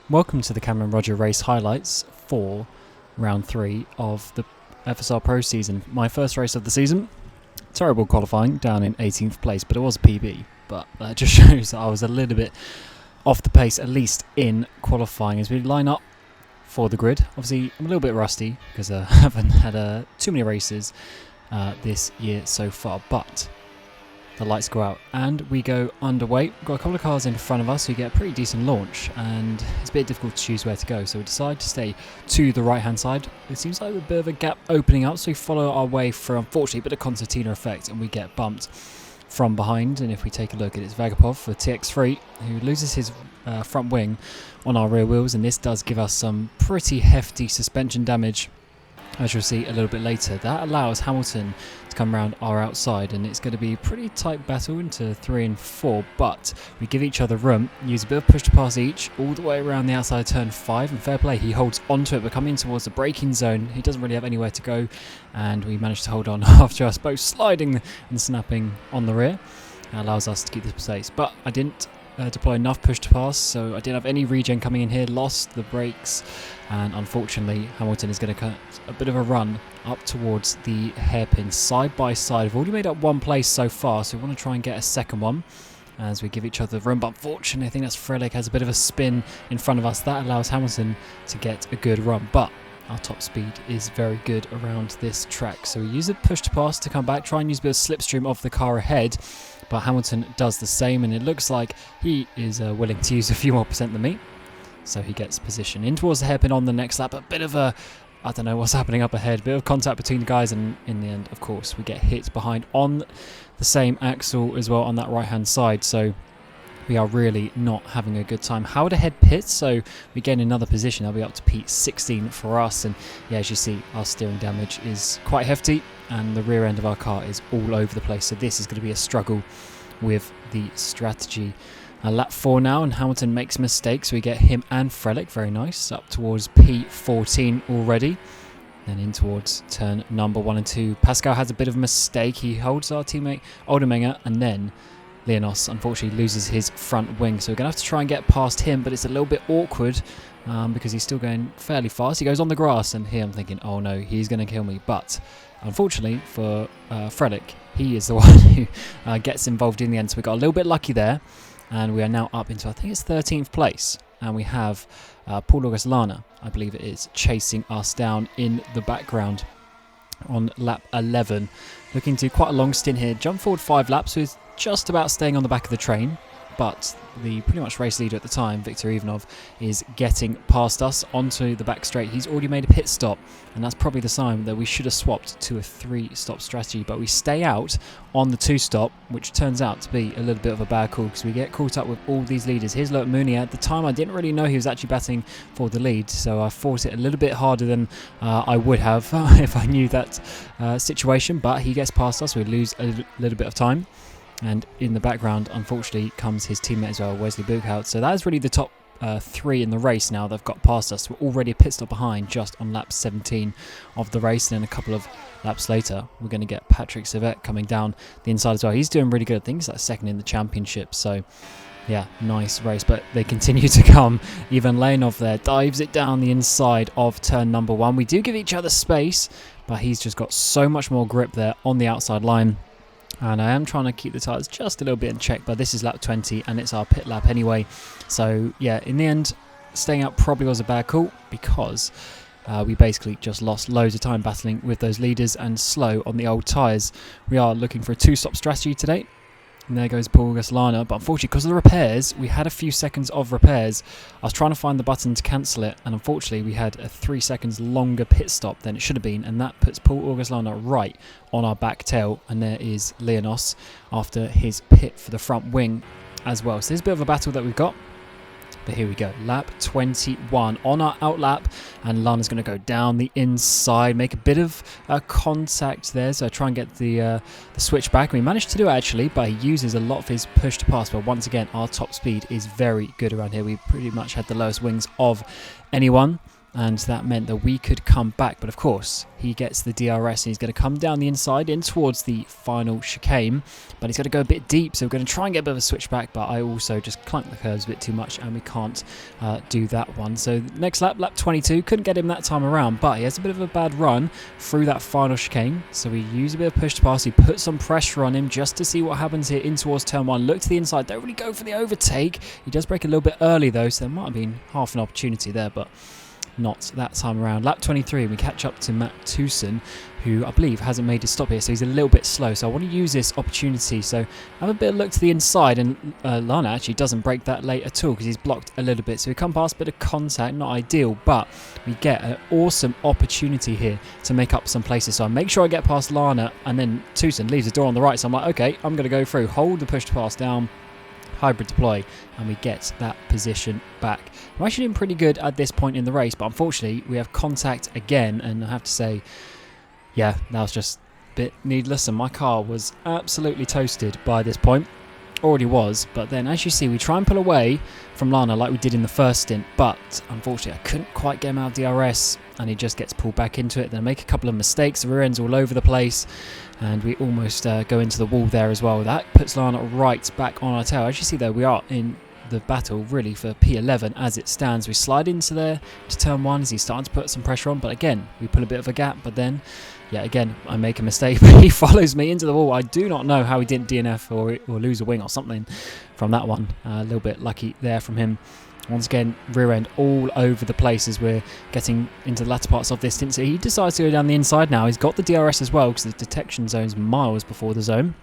Welcome to the Cameron Roger race highlights for round 3 of the FSR Pro season. My first race of the season. Terrible qualifying, down in 18th place, but it was a PB. But that just shows that I was a little bit off the pace, at least in qualifying. As we line up for the grid, obviously I'm a little bit rusty because I haven't had too many races this year so far, but the lights go out and we go underway. We've got a couple of cars in front of us who get a pretty decent launch, and it's a bit difficult to choose where to go, so we decide to stay to the right hand side. It seems like a bit of a gap opening up, so we follow our way for, unfortunately, a bit of concertina effect, and we get bumped from behind. And if we take a look at it, it's Vagapov for TX3 who loses his front wing on our rear wheels, and this does give us some pretty hefty suspension damage, as you'll see a little bit later. That allows Hamilton to come around our outside, and it's going to be a pretty tight battle into 3 and 4, but we give each other room, use a bit of push to pass each all the way around the outside of turn 5, and fair play, he holds onto it, but coming towards the braking zone, he doesn't really have anywhere to go, and we manage to hold on after us both sliding and snapping on the rear. That allows us to keep this place, but I didn't deploy enough push to pass, so I didn't have any regen coming in here, lost the brakes, and unfortunately Hamilton is going to cut a bit of a run up towards the hairpin side by side. We've already made up one place so far, so we want to try and get a second one as we give each other room, but unfortunately I think that's Frelick has a bit of a spin in front of us. That allows Hamilton to get a good run, but our top speed is very good around this track, so we use a push to pass to come back, try and use a bit of slipstream of the car ahead, but Hamilton does the same, and it looks like he is willing to use a few more percent than me, so he gets position in towards the hairpin on the next lap. A bit of a, I don't know what's happening up ahead, a bit of contact between the guys, and in the end, of course, we get hit behind on the same axle as well on that right hand side, so we are really not having a good time. Howard ahead pits, so we gain another position. I'll be up to P16 for us, and yeah, as you see, our steering damage is quite hefty, and the rear end of our car is all over the place, so this is going to be a struggle with the strategy. Lap 4 now, and Hamilton makes mistakes, so we get him and Frelick, very nice, up towards P14 already. Then in towards turn number 1 and 2. Pascal has a bit of a mistake. He holds our teammate Oldermenger, and then Leonos unfortunately loses his front wing, so we're going to have to try and get past him, but it's a little bit awkward because he's still going fairly fast. He goes on the grass, and here I'm thinking, oh no, he's going to kill me, but unfortunately for Frelick, he is the one who gets involved in the end, so we got a little bit lucky there, and we are now up into, I think it's 13th place, and we have Paul August Lana, I believe it is, chasing us down in the background on lap 11, looking to quite a long stint here, jump forward 5 laps with just about staying on the back of the train, but the pretty much race leader at the time, Viktor Ivanov, is getting past us onto the back straight. He's already made a pit stop, and that's probably the sign that we should have swapped to a 3-stop strategy, but we stay out on the 2-stop, which turns out to be a little bit of a bad call because we get caught up with all these leaders. Here's Loic Mooney. At the time I didn't really know he was actually batting for the lead, so I fought it a little bit harder than I would have if I knew that situation, but he gets past us, we lose a little bit of time. And in the background, unfortunately, comes his teammate as well, Wesley Buchhout. So that is really the top 3 in the race now. They've got past us. We're already a pit stop behind just on lap 17 of the race. And then a couple of laps later, we're going to get Patrick Servet coming down the inside as well. He's doing really good. I think he's like second in the championship. So yeah, nice race. But they continue to come. Ivan Leonov there dives it down the inside of turn number 1. We do give each other space, but he's just got so much more grip there on the outside line. And I am trying to keep the tyres just a little bit in check, but this is lap 20 and it's our pit lap anyway. So yeah, in the end, staying out probably was a bad call because we basically just lost loads of time battling with those leaders and slow on the old tyres. We are looking for a 2-stop strategy today. And there goes Paul August Lana, but unfortunately because of the repairs, we had a few seconds of repairs. I was trying to find the button to cancel it, and unfortunately we had a 3 seconds longer pit stop than it should have been, and that puts Paul August Lana right on our back tail, and there is Leonos after his pit for the front wing as well. So there's a bit of a battle that we've got. But here we go, lap 21 on our out lap, and Lana's going to go down the inside, make a bit of contact there, so I try and get the switch back. We managed to do it actually, but he uses a lot of his push to pass, but once again, our top speed is very good around here. We pretty much had the lowest wings of anyone, and that meant that we could come back. But of course, he gets the DRS and he's going to come down the inside in towards the final chicane, but he's got to go a bit deep, so we're going to try and get a bit of a switchback, but I also just clunked the curves a bit too much and we can't do that one. So next lap 22, couldn't get him that time around, but he has a bit of a bad run through that final chicane, so we use a bit of push to pass. We put some pressure on him just to see what happens here in towards turn 1. Look to the inside, don't really go for the overtake. He does break a little bit early though, so there might have been half an opportunity there, but not that time around. Lap 23, we catch up to Matt Tewson, who I believe hasn't made his stop here, so he's a little bit slow. So I want to use this opportunity. So have a bit of look to the inside, and Lana actually doesn't break that late at all because he's blocked a little bit. So we come past a bit of contact, not ideal, but we get an awesome opportunity here to make up some places. So I make sure I get past Lana, and then Tewson leaves the door on the right. So I'm like, okay, I'm going to go through, hold the push to pass down, hybrid deploy, and we get that position back. We're actually doing pretty good at this point in the race, but unfortunately we have contact again, and I have to say, yeah, that was just a bit needless, and my car was absolutely toasted by this point. Already was, but then as you see, we try and pull away from Lana like we did in the first stint, but unfortunately I couldn't quite get him out of DRS, and he just gets pulled back into it. Then I make a couple of mistakes, the rear end's all over the place, and we almost go into the wall there as well. That puts Lana right back on our tail. As you see though, we are in the battle really for P11 as it stands. We slide into there to turn 1 as he's starting to put some pressure on, but again we pull a bit of a gap, but then again I make a mistake, but he follows me into the wall. I do not know how he didn't DNF or lose a wing or something from that one. A little bit lucky there from him. Once again, rear end all over the place as we're getting into the latter parts of this stint. So he decides to go down the inside now. He's got the DRS as well because the detection zone's miles before the zone.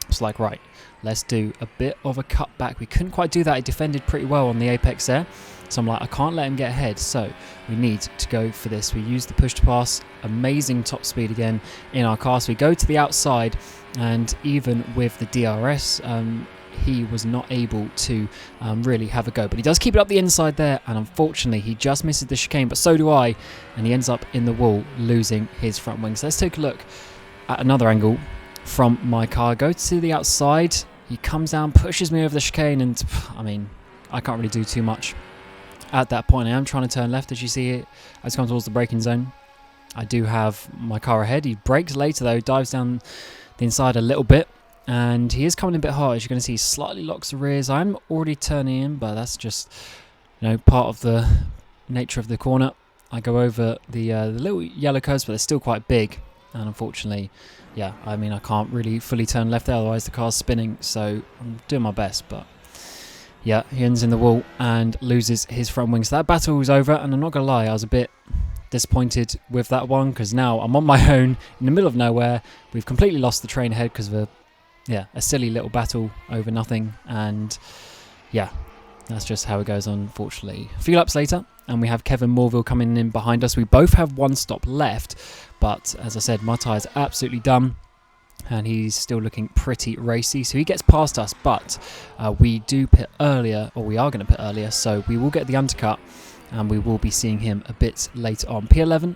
It's like, right, let's do a bit of a cut back. We couldn't quite do that. He defended pretty well on the apex there. So I'm like, I can't let him get ahead. So we need to go for this. We use the push to pass. Amazing top speed again in our car. So we go to the outside, and even with the DRS, he was not able to really have a go. But he does keep it up the inside there, and unfortunately he just misses the chicane, but so do I, and he ends up in the wall losing his front wing. So let's take a look at another angle from my car. Go to the outside, he comes down, pushes me over the chicane, and I mean, I can't really do too much at that point. I am trying to turn left, as you see it, as I come towards the braking zone. I do have my car ahead. He brakes later though, dives down the inside a little bit, and he is coming a bit hard. As you're going to see, he slightly locks the rears. I'm already turning in, but that's just, you know, part of the nature of the corner. I go over the little yellow curves, but they're still quite big, and unfortunately, yeah, I mean, I can't really fully turn left there, otherwise the car's spinning, so I'm doing my best, but yeah, he ends in the wall and loses his front wing. So that battle was over, and I'm not going to lie, I was a bit disappointed with that one, because now I'm on my own in the middle of nowhere. We've completely lost the train ahead because of a silly little battle over nothing, and yeah, that's just how it goes on, unfortunately. A few laps later, and we have Kevin Morville coming in behind us. We both have one stop left, but as I said, my tyre's absolutely done, and he's still looking pretty racy, so he gets past us, but we do pit earlier, or we are going to pit earlier, so we will get the undercut, and we will be seeing him a bit later on. P11,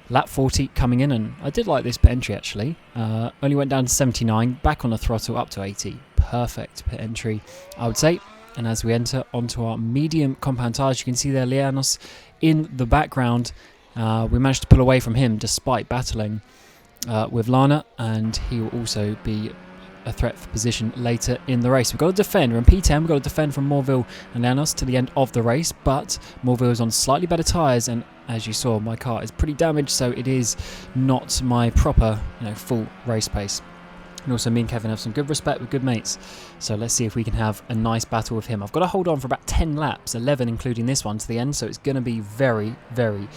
lap 40 coming in, and I did like this pit entry actually. Only went down to 79, back on the throttle up to 80. Perfect pit entry, I would say. And as we enter onto our medium compound tyres, you can see there Lianos in the background. We managed to pull away from him despite battling with Lana, and he will also be a threat for position later in the race. We've got to defend. We're in P10. We've got to defend from Morville and Lianos to the end of the race, but Morville is on slightly better tyres, and as you saw, my car is pretty damaged, so it is not my proper, full race pace. And also me and Kevin have some good respect, with good mates, so let's see if we can have a nice battle with him. I've got to hold on for about 10 laps, 11 including this one, to the end, so it's going to be very, very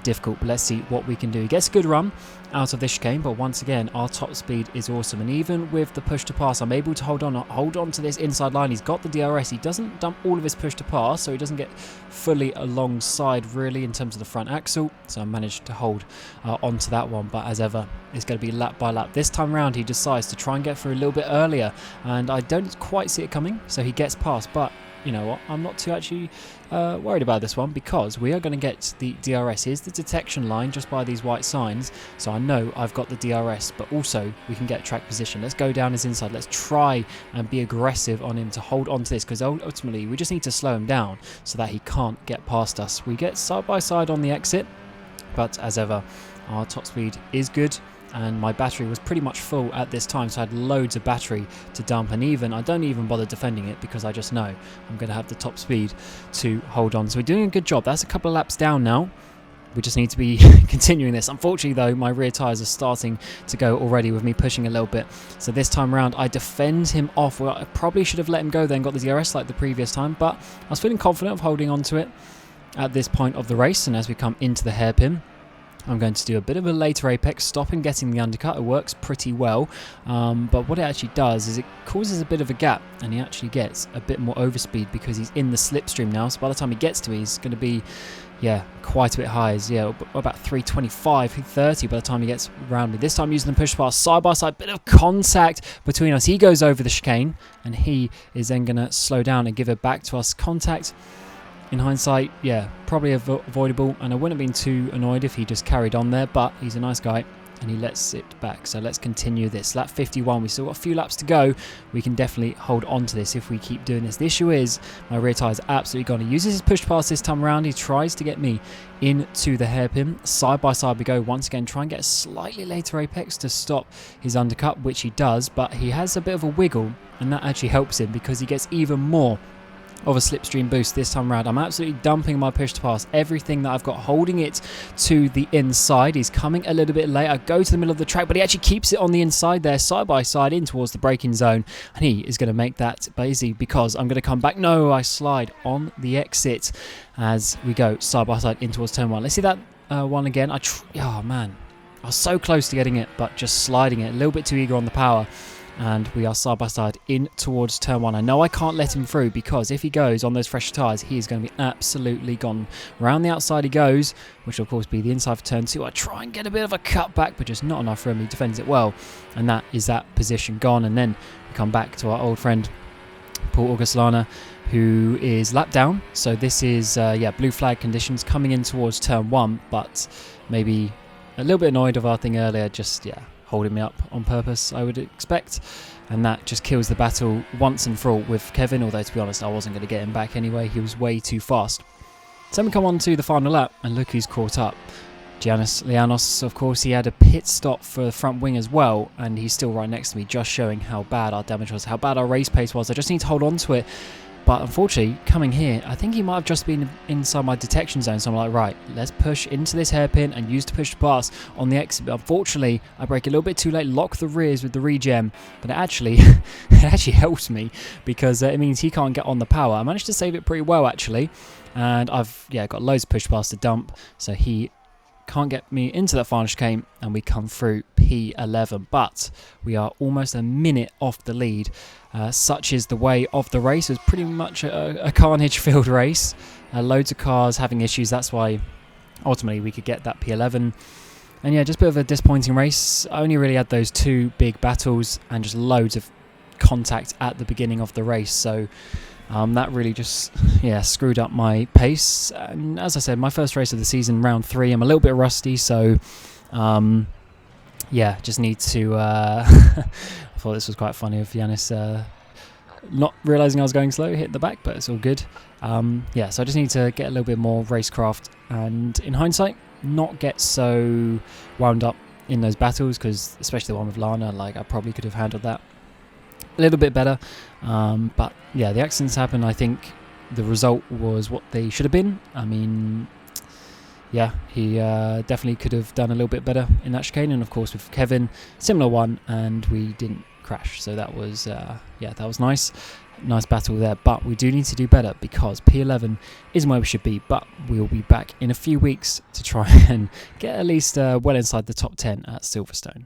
difficult, but let's see what we can do. He gets a good run out of this chicane, but once again, our top speed is awesome, and even with the push to pass, I'm able to hold on to this inside line. He's got the DRS. He doesn't dump all of his push to pass, so he doesn't get fully alongside really in terms of the front axle, so I managed to hold onto that one, but as ever, it's going to be lap by lap. This time round, he decides to try and get through a little bit earlier, and I don't quite see it coming, so he gets past, but you know what, I'm not too actually worried about this one, because we are going to get the DRS. Here's the detection line just by these white signs, so I know I've got the DRS, but also we can get track position. Let's go down his inside. Let's try and be aggressive on him to hold on to this, because ultimately we just need to slow him down so that he can't get past us. We get side by side on the exit, but as ever, our top speed is good, and my battery was pretty much full at this time, so I had loads of battery to dump, and I don't even bother defending it, because I just know I'm going to have the top speed to hold on. So we're doing a good job. That's a couple of laps down now. We just need to be continuing this. Unfortunately though, my rear tyres are starting to go already with me pushing a little bit. So this time around, I defend him off. Well, I probably should have let him go then, got the DRS like the previous time, but I was feeling confident of holding on to it at this point of the race. And as we come into the hairpin, I'm going to do a bit of a later apex, stop and getting the undercut. It works pretty well, but what it actually does is it causes a bit of a gap, and he actually gets a bit more overspeed because he's in the slipstream now. So by the time he gets to me, he's going to be, quite a bit high. About 325, 330 by the time he gets around me. This time using the push pass, side by side, bit of contact between us. He goes over the chicane, and he is then going to slow down and give it back to us. Contact, in hindsight, probably avoidable, and I wouldn't have been too annoyed if he just carried on there, but he's a nice guy and he lets it back. So let's continue this. Lap 51, we've still got a few laps to go. We can definitely hold on to this if we keep doing this. The issue is my rear tyre is absolutely gone. He uses his push pass this time around. He tries to get me into the hairpin. Side by side we go once again, try and get a slightly later apex to stop his undercut, which he does, but he has a bit of a wiggle, and that actually helps him because he gets even more of a slipstream boost this time around. I'm absolutely dumping my push to pass, everything that I've got, holding it to the inside. He's coming a little bit late. I go to the middle of the track, but he actually keeps it on the inside there, side by side in towards the braking zone, and he is going to make that easy because I'm going to come back. No, I slide on the exit as we go side by side in towards turn one. Let's see that one again. Oh man, I was so close to getting it, but just sliding it, a little bit too eager on the power. And we are side by side in towards turn one. I know I can't let him through because if he goes on those fresh tyres, he is going to be absolutely gone. Round the outside he goes, which will of course be the inside for turn two. I try and get a bit of a cut back, but just not enough room. He defends it well, and that is that position gone. And then we come back to our old friend Paul Auguslana, who is lap down. So this is blue flag conditions coming in towards turn one, but maybe a little bit annoyed of our thing earlier, just holding me up on purpose, I would expect, and that just kills the battle once and for all with Kevin, although to be honest I wasn't going to get him back anyway, he was way too fast. So then we come on to the final lap, and look who's caught up. Giannis Lianos, of course, he had a pit stop for the front wing as well, and he's still right next to me, just showing how bad our damage was, how bad our race pace was. I just need to hold on to it. But unfortunately, coming here, I think he might have just been inside my detection zone. So I'm like, right, let's push into this hairpin and use the push to pass on the exit. But unfortunately, I brake a little bit too late, lock the rears with the regen. But it actually helps me because it means he can't get on the power. I managed to save it pretty well, actually. And I've got loads of push pass to dump. So he can't get me into that final chicane, and we come through P11. But we are almost a minute off the lead. Such is the way of the race. It was pretty much a carnage-filled race. Loads of cars having issues. That's why ultimately we could get that P11. And just a bit of a disappointing race. I only really had those two big battles and just loads of contact at the beginning of the race. So that really just screwed up my pace. And as I said, my first race of the season, round 3. I'm a little bit rusty, so just need to I thought this was quite funny of Giannis not realising I was going slow, hit the back, but it's all good. So I just need to get a little bit more racecraft, and in hindsight, not get so wound up in those battles, because especially the one with Lana, I probably could have handled that a little bit better. But the accidents happened. I think the result was what they should have been. I mean, he definitely could have done a little bit better in that chicane, and of course with Kevin, similar one, and we didn't crash, so that was that was nice battle there. But we do need to do better because P11 isn't where we should be, but we'll be back in a few weeks to try and get at least well inside the top 10 at Silverstone.